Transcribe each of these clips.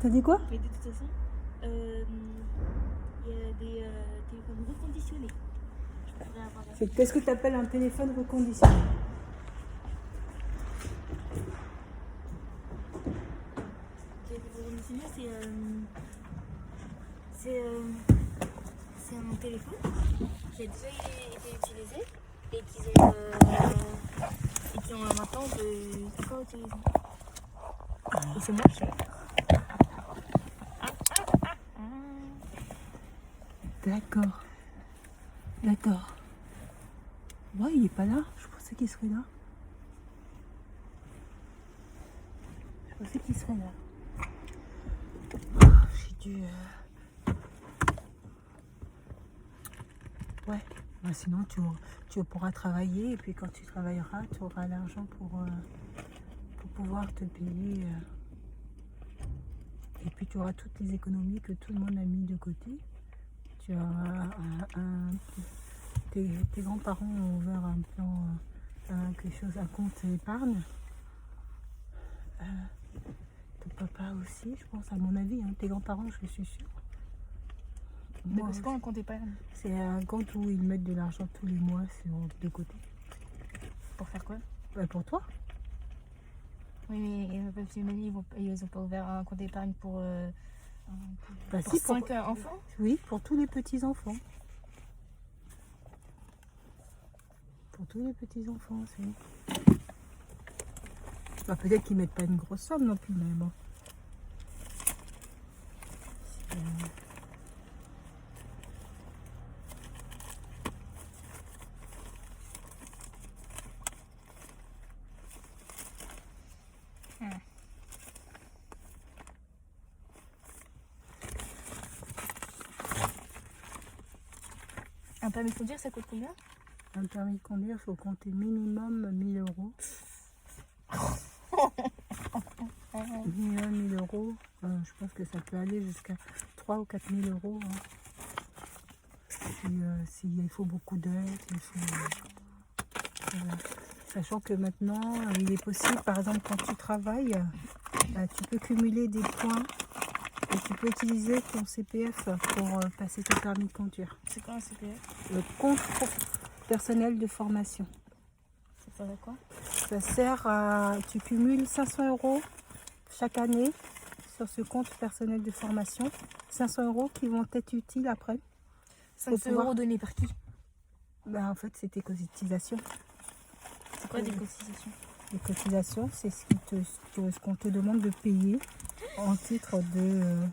T'as dit quoi? Mais de toute façon, il y a des téléphones reconditionnés. Je pourrais avoir un. Qu'est-ce que tu appelles un téléphone reconditionné? Téléphone reconditionné, c'est un téléphone qui a déjà été utilisé et qui ont maintenant pas utilisé. Et c'est moins cher. D'accord. D'accord. Ouais, il est pas là. Je pensais qu'il serait là. Je pensais qu'il serait là. J'ai dû... Ouais. Bah, sinon, tu pourras travailler. Et puis quand tu travailleras, tu auras l'argent pour pouvoir te payer. Et puis tu auras toutes les économies que tout le monde a mis de côté. Tu auras tes grands-parents ont ouvert un plan, quelque chose, un compte épargne. Ton papa aussi, je pense, à mon avis, hein, tes grands-parents, je suis sûre. Mais c'est quoi un compte épargne? C'est un compte où ils mettent de l'argent tous les mois de côté. Pour faire quoi? Pour toi? Oui, mais parce que ils ont pas ouvert un compte épargne pour Si, 5 enfants? Oui, pour tous les petits-enfants. Pour tous les petits-enfants, c'est... Bah, peut-être qu'ils mettent pas une grosse somme non plus, mais bon. Un permis de conduire, ça coûte combien? Un permis de conduire, il faut compter minimum 1000 euros. Minimum 1000 euros. Je pense que ça peut aller jusqu'à 3 ou 4 000 euros. Hein. Puis, s'il faut beaucoup d'aide, il faut... Sachant que maintenant, il est possible, par exemple, quand tu travailles, tu peux cumuler des points et tu peux utiliser ton CPF pour passer ton permis de conduire. C'est quoi un CPF? Le compte personnel de formation. Ça sert à quoi? Ça sert à... Tu cumules 500 euros chaque année sur ce compte personnel de formation. 500 euros qui vont être utiles après. 500 euros donnés par qui? En fait, c'est tes cotisations. C'est quoi des cotisations? Les cotisations, c'est ce qu'on te demande de payer en titre de...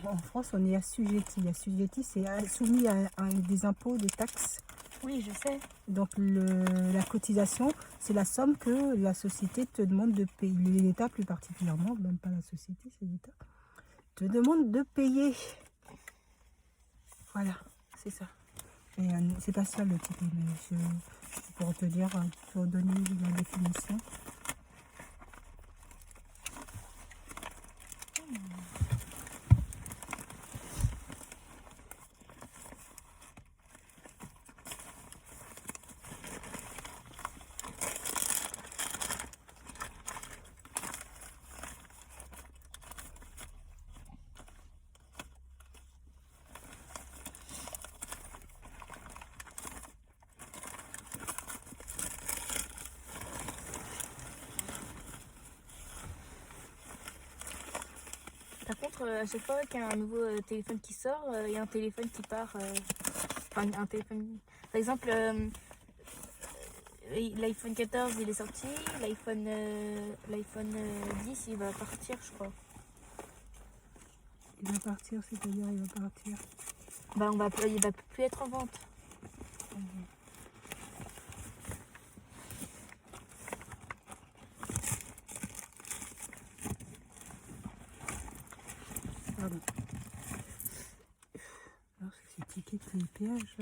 En France, on est assujetti. Assujetti, c'est soumis à des impôts, des taxes. Oui, je sais. Donc la cotisation, c'est la somme que la société te demande de payer. L'État plus particulièrement, même pas la société, c'est l'État, te demande de payer. Voilà, c'est ça. Et c'est pas ça le titre, mais pour te dire, pour donner la définition. Par contre, à chaque fois qu'il y a un nouveau téléphone qui sort, il y a un téléphone qui part. Enfin, un téléphone. Par exemple, l'iPhone 14 il est sorti, l'iPhone 10 il va partir, je crois. Il va partir, c'est-à-dire il va partir. Il va plus être en vente. Pardon. Alors, ce ticket de péage,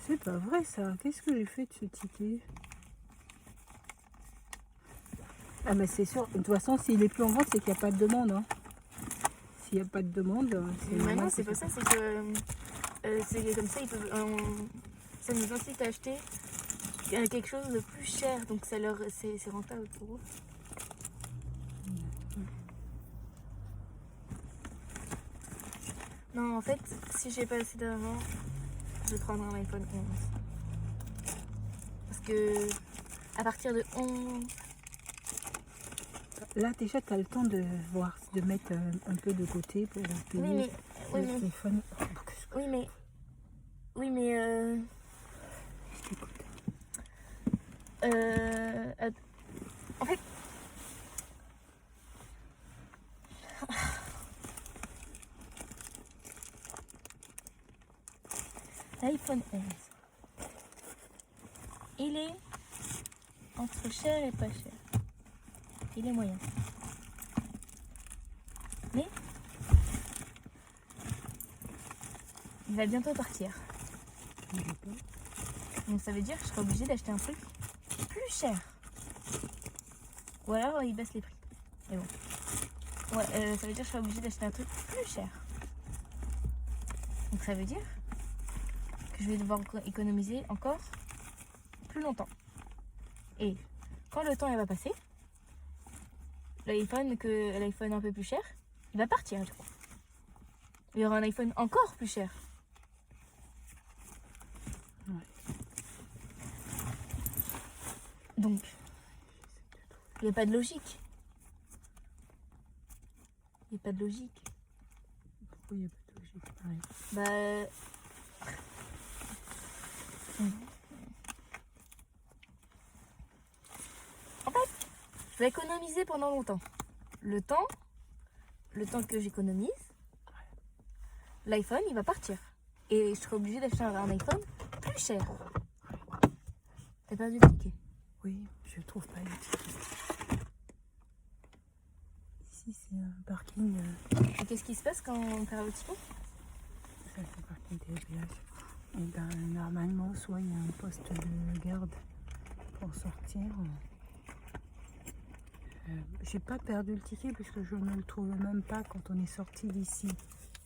c'est pas vrai ça. Qu'est-ce que j'ai fait de ce ticket? Ah mais c'est sûr, de toute façon, s'il est plus en vente, c'est qu'il n'y a pas de demande. Hein. S'il n'y a pas de demande, c'est Mais non, normal c'est pas ça, c'est que c'est comme ça, ça nous incite à acheter quelque chose de plus cher, donc c'est rentable pour eux. Non, en fait, si j'ai pas assez d'argent, je vais prendre un iPhone 11. Parce que à partir de 11... Là, déjà, tu as le temps de voir, de mettre un peu de côté pour payer le téléphone. Oui, mais... En fait... L'iPhone 11. Il est entre cher et pas cher. Il est moyen. Mais il va bientôt partir. Donc ça veut dire que je serai obligée d'acheter un truc plus cher. Ou alors il baisse les prix. Mais bon. Ouais, ça veut dire que je serai obligée d'acheter un truc plus cher. Donc ça veut dire que je vais devoir économiser encore plus longtemps. Et quand le temps il va passer, l'iPhone un peu plus cher, il va partir du coup. Il y aura un iPhone encore plus cher. Ouais. Donc, il n'y a pas de logique. Il n'y a pas de logique. Pourquoi il n'y a pas de logique pareil? Bah... En fait, je vais économiser pendant longtemps. Le temps que j'économise, l'iPhone, il va partir. Et je serai obligée d'acheter un iPhone plus cher. T'as perdu le ticket? Oui, je trouve pas le ticket. Ici, c'est un parking. Et qu'est-ce qui se passe quand on perd le ticket? Ça, c'est un parking TGH. Et ben, normalement, soit il y a un poste de garde pour sortir. J'ai pas perdu le ticket puisque je ne le trouve même pas quand on est sorti d'ici.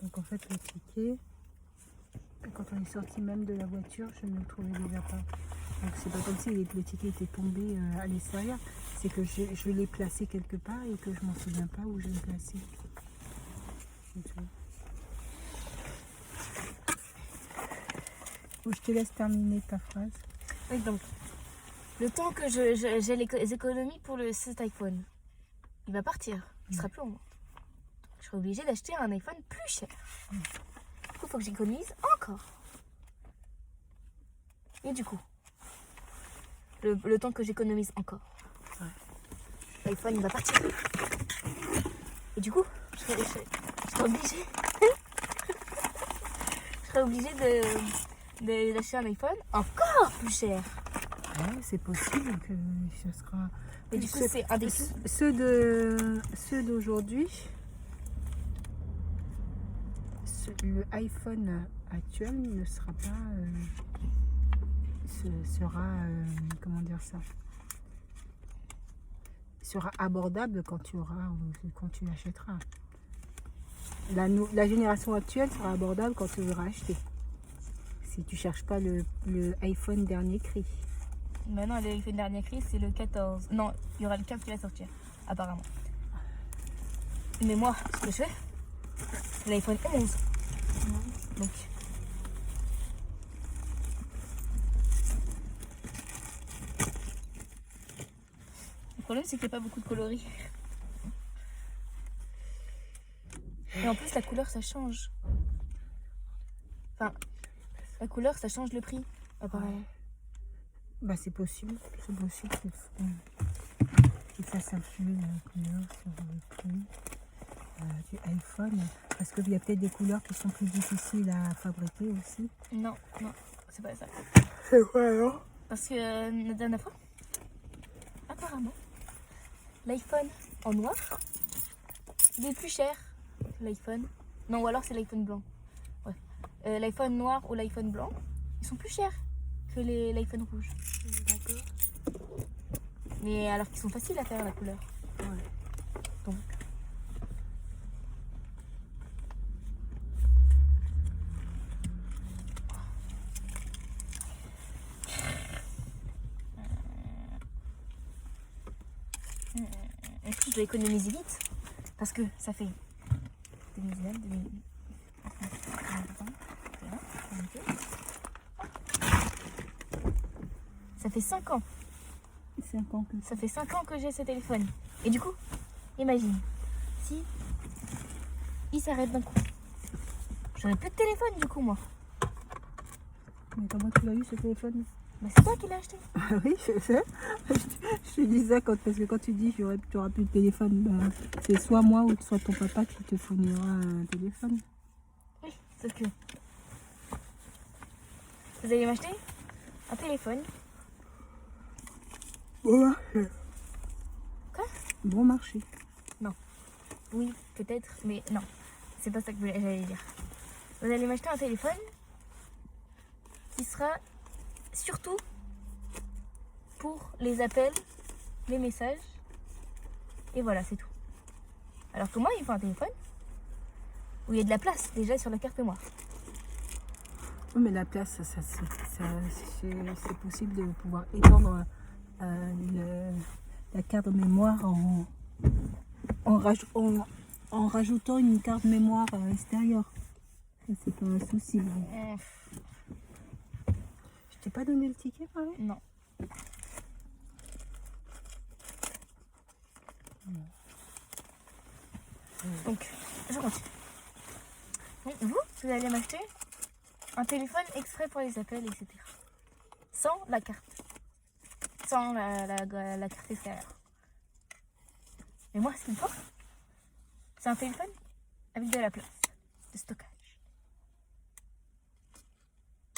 Donc en fait le ticket, quand on est sorti même de la voiture, je ne le trouvais déjà pas. Donc c'est pas comme si le ticket était tombé à l'extérieur, c'est que je l'ai placé quelque part et que je m'en souviens pas où je l'ai placé. Ou je te laisse terminer ta phrase. Oui, donc, le temps que j'ai les économies pour cet iPhone, il va partir. Il sera plus en moi. Je serai obligée d'acheter un iPhone plus cher. Du coup, il faut que j'économise encore. Et du coup, le temps que j'économise encore, l'iPhone, il va partir. Et du coup, je serai obligée... je serai obligée d'acheter un iPhone encore plus cher. Ouais, c'est possible que ça sera... Et du coup, c'est indécis. Ceux d'aujourd'hui, le iPhone actuel ne sera pas... comment dire ça? Sera abordable quand tu l'achèteras. La génération actuelle sera abordable quand tu l'auras acheté. Si tu cherches pas le iPhone dernier cri. Maintenant, l'iPhone dernier cri, c'est le 14. Non, il y aura le 15 qui va sortir, apparemment. Mais moi, ce que je fais, c'est l'iPhone 11. Donc... Le problème, c'est qu'il n'y a pas beaucoup de coloris. Et en plus, la couleur, ça change. Enfin, la couleur, ça change le prix, apparemment. Bah, c'est possible qu'il fasse influer la couleur sur le prix du iPhone. Parce qu'il y a peut-être des couleurs qui sont plus difficiles à fabriquer aussi. Non, c'est pas ça. C'est quoi alors? Parce que la dernière fois, apparemment, l'iPhone en noir, il est plus cher que l'iPhone. Non, ou alors c'est l'iPhone blanc. Ouais. L'iPhone noir ou l'iPhone blanc, ils sont plus chers que l'iPhone rouge. D'accord. Mais alors qu'ils sont faciles à faire la couleur. Ouais. Donc. En plus, je dois économiser vite parce que ça fait 2019, 2020. Ça fait 5 ans. 5 ans que Ça fait 5 ans que j'ai ce téléphone. Et du coup, imagine, si il s'arrête d'un coup. J'aurais plus de téléphone du coup, moi. Mais comment tu l'as eu ce téléphone? Bah, c'est toi qui l'as acheté. Ah oui, je sais. Je te dis ça parce que quand tu dis tu n'auras plus de téléphone, bah, c'est soit moi ou soit ton papa qui te fournira un téléphone. Oui, sauf que vous allez m'acheter un téléphone. Bon marché. Quoi? Bon marché. Oui, peut-être, mais non. C'est pas ça que j'allais dire. Vous allez m'acheter un téléphone qui sera surtout pour les appels, les messages. Et voilà, c'est tout. Alors que moi, il faut un téléphone où il y a de la place déjà sur la carte mémoire. Oui, mais la place, c'est possible de pouvoir étendre la carte mémoire en rajoutant une carte mémoire extérieure. Ça, c'est pas un souci. Je t'ai pas donné le ticket, pareil? Non. Donc, je continue. Donc, vous allez m'acheter un téléphone exprès pour les appels, etc. Sans la carte. Sans la carte extérieure. Mais moi, ce qu'il me faut, c'est un téléphone avec de la place de stockage.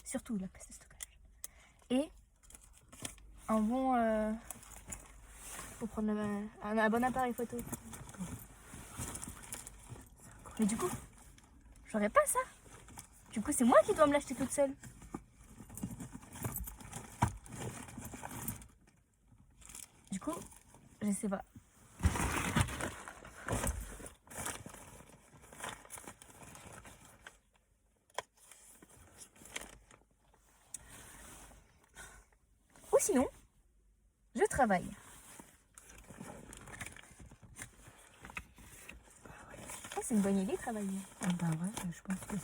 Surtout la place de stockage. Et un bon... pour prendre un bon appareil photo. Mais du coup, j'aurais pas ça. Du coup, c'est moi qui dois me l'acheter toute seule. Du coup, je sais pas. Ou sinon, je travaille. Oh, c'est une bonne idée, travailler. Ah bah ouais, je pense que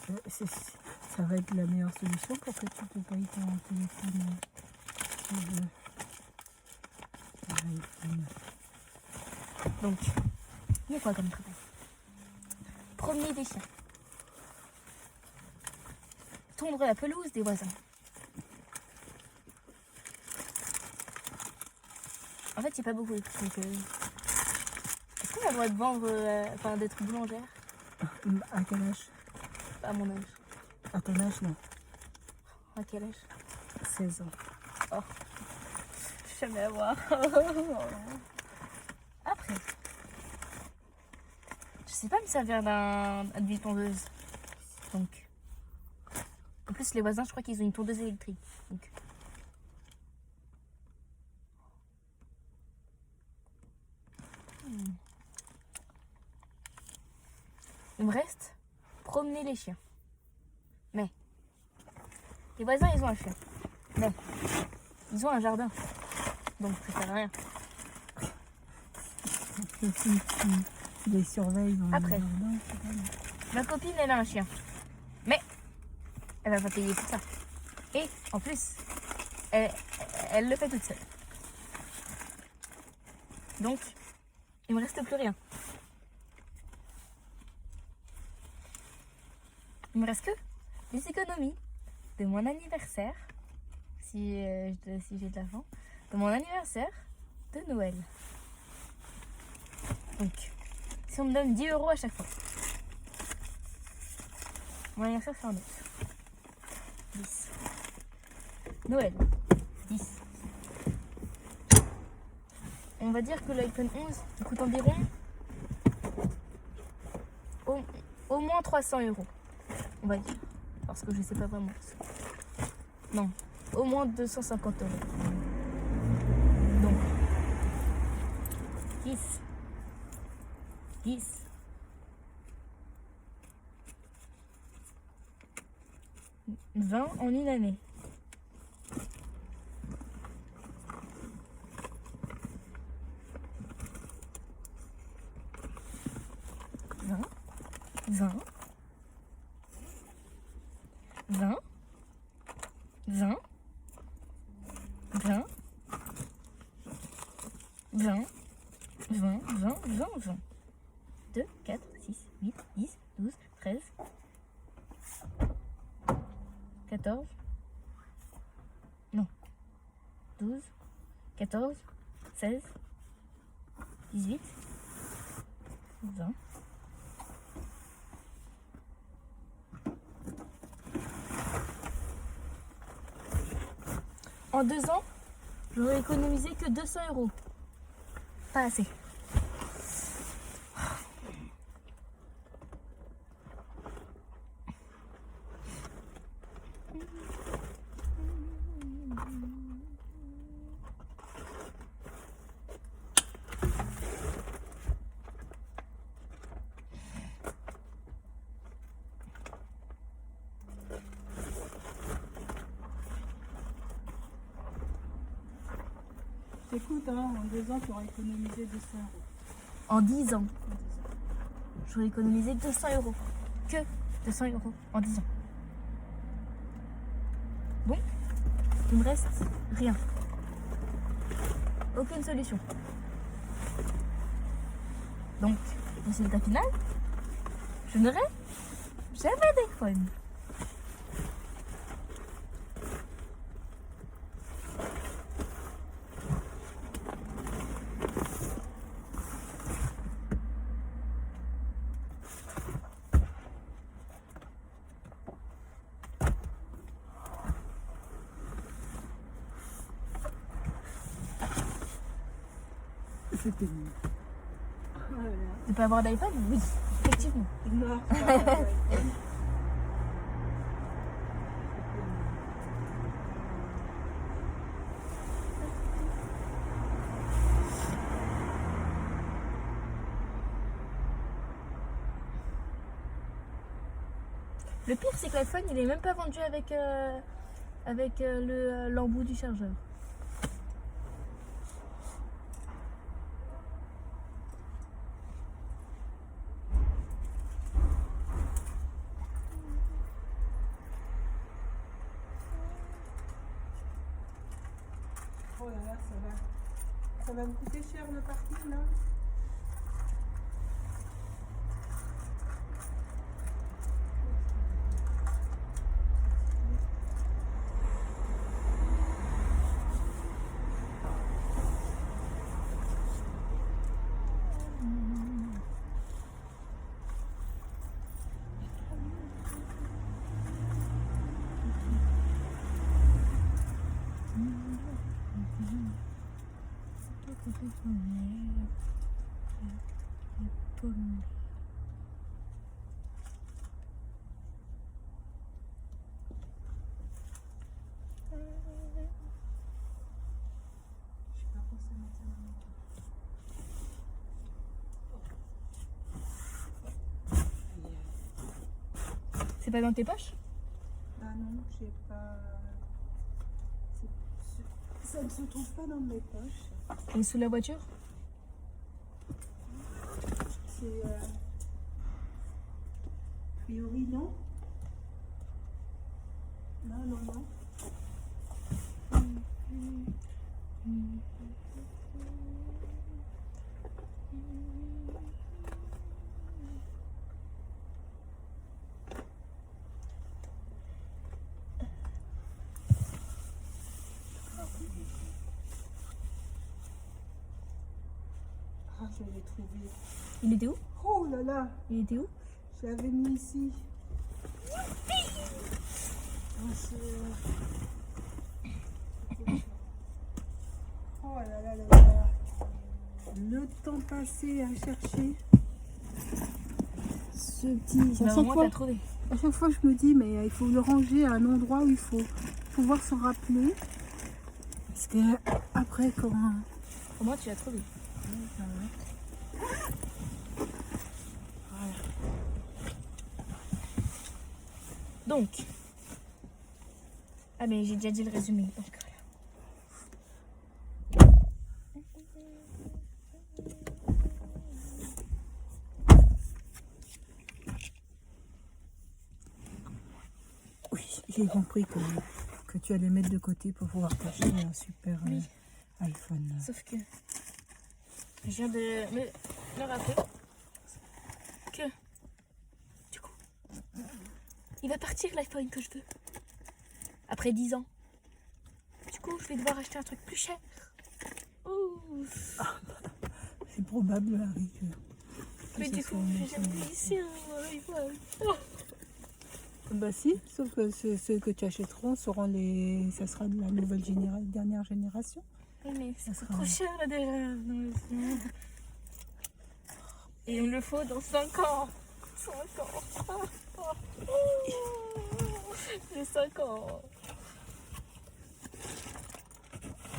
ça va être la meilleure solution pour que tu te payes ton téléphone. Donc, il y a quoi comme travail? Promener des chiens. Tondre la pelouse des voisins. En fait, il n'y a pas beaucoup. Donc, est-ce qu'on a le droit de vendre, enfin d'être boulangère? À quel âge? Pas à mon âge. À ton âge, non. À quel âge? 16 ans. Oh, je vais jamais avoir. Après, je sais pas me servir d'une tondeuse. Donc, en plus, les voisins, je crois qu'ils ont une tondeuse électrique. Donc, il me reste promener les chiens. Mais les voisins, ils ont un chien. Mais ils ont un jardin. Donc ça sert à rien. Si tu les surveilles dans Après. le jardin, c'est pas mal. Ma copine, elle a un chien. Mais elle va pas payer pour ça. Et en plus, elle le fait toute seule. Donc, il me reste plus rien. Il me reste que les économies de mon anniversaire, si j'ai de l'argent, de mon anniversaire de Noël. Donc, si on me donne 10 € à chaque fois. Mon anniversaire, c'est en août. 10. Noël, 10. On va dire que l'iPhone 11 il coûte environ au moins 300 €. On va dire. Parce que je sais pas vraiment. Non, au moins 250 €. Donc, 10. 10. 20 en une année. Vingt. 20. 20. 20. 20, 20, 20, 20, 20. 2, 4, 6, 8, 10, 12, 13, 14, non, 12, 14, 16, 18, 20. En 2 ans, j'aurais économisé que 200 €. Pas assez. Écoute, hein, en 2 ans, tu auras économisé 200 €. En 10 ans, j'aurais économisé 200 €. Que 200 € en 10 ans. Bon, il me reste rien. Aucune solution. Donc, résultat final, je n'aurai jamais d'iPhone. C'était mieux. Voilà. De pas avoir d'iPhone, oui, effectivement. Non, c'est pas vrai. Le pire, c'est que l'iPhone, il est même pas vendu avec, l'embout du chargeur. Oh là là, ça va me coûter cher le parking là. C'est pas dans tes poches? Ah non, j'ai pas. Ça ne se trouve pas dans mes poches. Et sous la voiture? C'est. A priori, non. Non, non, non. Ah, je l'ai trouvé. Il était où? Oh là là, Il était où? je l'avais mis ici. Ah, oh là là là là. Le temps passé à chercher ce petit. Bah, au moins, t'as trouvé. À chaque fois, je me dis, mais il faut le ranger à un endroit où il faut pouvoir s'en rappeler. Parce que après, quand. Au moins, tu l'as trouvé. Voilà. Donc. Ah, mais j'ai déjà dit le résumé. Donc, voilà. Oui, j'ai compris que tu allais mettre de côté pour pouvoir t'acheter un super Oui. iPhone. Sauf que Je viens de me rappeler que du coup, il va partir l'iPhone que je veux. Après 10 ans. Du coup, je vais devoir acheter un truc plus cher. Ouh. C'est probable, Harry. Mais du coup, j'ai jamais réussi un iPhone. Bah si, sauf que ceux que tu achèteras ça sera de la dernière génération. Oui, mais ça Ça coûte sera- trop cher là déjà. Et il me le faut dans 5 ans. 5 ans. J'ai 5 ans.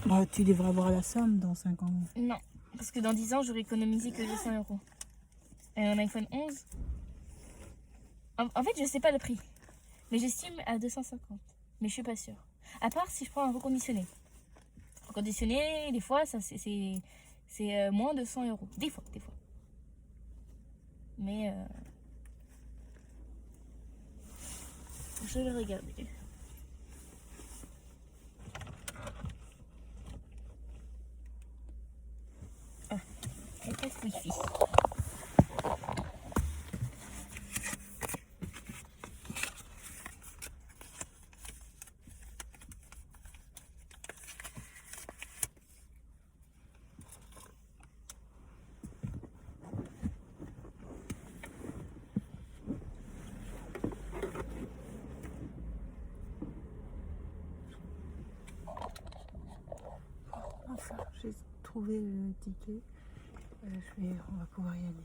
Bah, tu devrais avoir la somme dans 5 ans. Non, parce que dans 10 ans, j'aurais économisé que 200 euros. Et un iPhone 11. En fait, je sais pas le prix. Mais j'estime à 250. Mais je suis pas sûre. À part si je prends un reconditionné. Reconditionné, des fois, ça c'est moins de 100 euros. Des fois. Mais je vais regarder. Ah, et test Wi-Fi. Enfin, j'ai trouvé le ticket. On va pouvoir y aller.